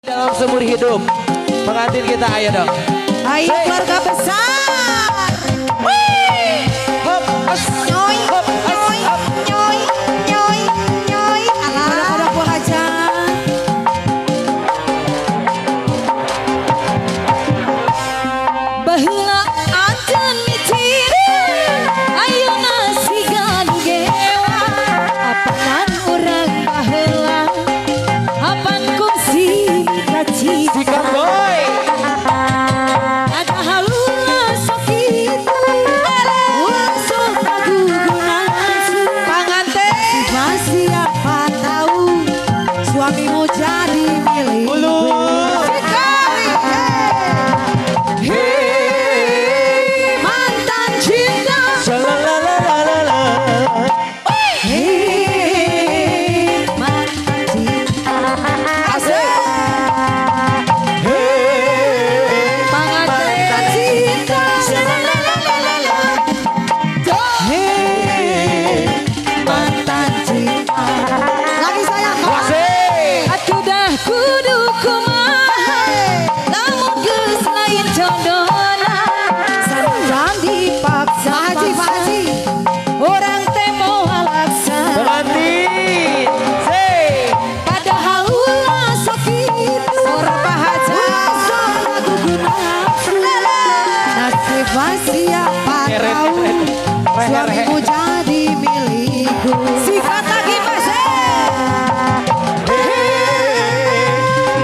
dalam seumur hidup. Pengantin kita ayo dong. Ayo keluarga besar. Wih. Hop, as, Nyoy, hop, as, nyoy, hop. nyoy, nyoy, nyoy. Alah, Bu Haja. Baheula anjeun micin, ayeuna sigan gewa. Apanan urang baheula, apan kungsi kaci. Sikat boy. Ada halula sakit, langsung kagugunan. Pengantin masih apa tahu, suamimu jadi milik. Ulu. Sekali, hei, mantan cinta. Shalalalala. Hei, mantan cinta. Asik. Hey. Mantan cinta. Shalalalala. Hei, mantan cinta. Lagi sayang. Asik. Atuh dah kudu kumaha, lamun geus lain jodohna, sareng dipaksa. Pak Haji, orang teh moal laksana. Pengantin. Say. Padahal ulah sakit, orang Pak Haji, soal gugunan. Nasib siapa tahu, suamimu jadi milikku. Sikat lagi Mas.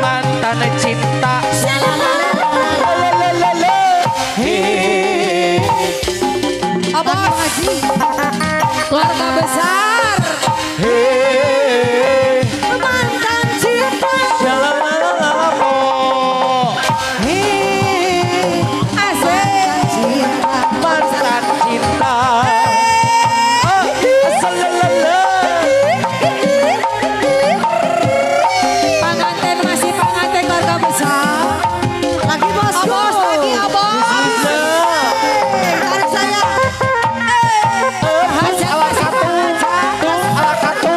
Mantan cinta. Lalalala. Hey. Abang Haji, keluarga besar, Hey. mantan cinta. Shalalalala. Hei, asik cinta. Mantan cinta. Oh, asalalala. Pengantin masih pengantin keluarga besar. Lagi bos, lagi abos. Tarik saya. Haja, Ala katu,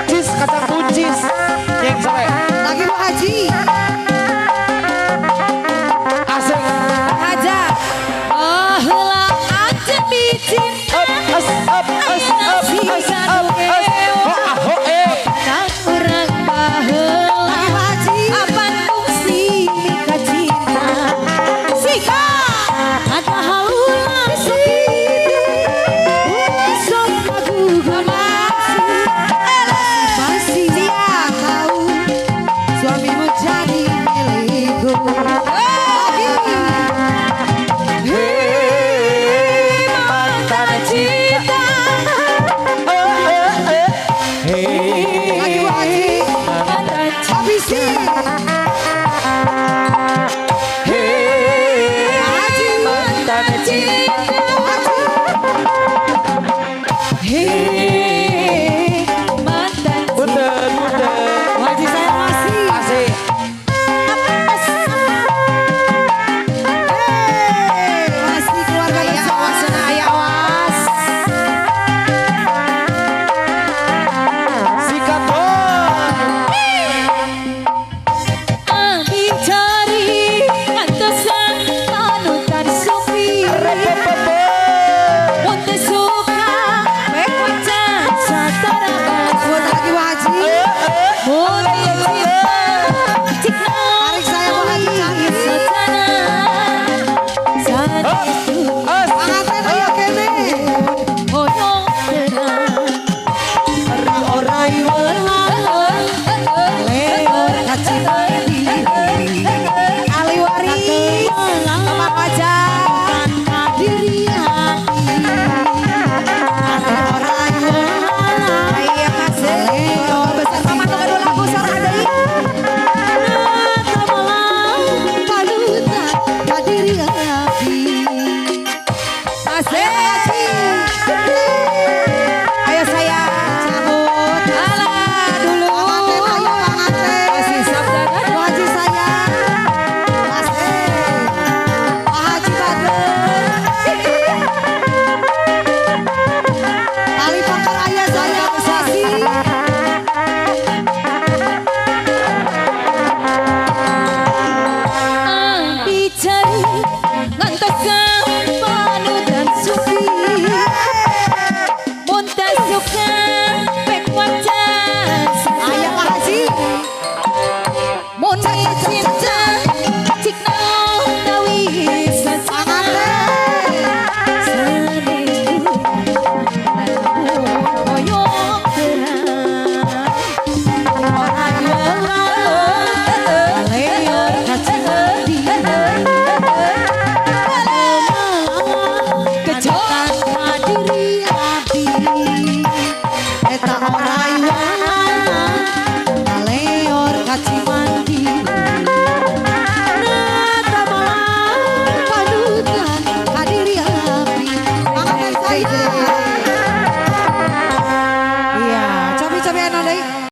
cis kacang buncis. Yang sampai lagi Bu Haji. asik. Haja. Oh, heula anjeun bicin. Up, as, up, as, up, as, up, as. Ho, ah, ho, Kang urang baheula. Lagi Pak Haji. Apan fungsi mika cinta. Sikat. Ada halulah sakit. Sok kagugunan. Masih dia tahu, suamimu jadi milikku. Lagi. Hey, mantan cinta. Hey, Lagi Bu Haji. Habisi. hey, Haji mantan cinta. Hei, mantan Punten, punten. Haji saya masih. Asik. Hei, masih keluarga besar. Awas, awas. Sikat boy. Abi cari antosan panutan supir. Mun teu suka bekocan sataraban. Buat lagi Haji. Mun teu cinta cikna. Tarik saya Bu Haji cari satana. Sadistu. As. Pengantin ayo kene. Hoyong tenang. Orai welang leor kacita.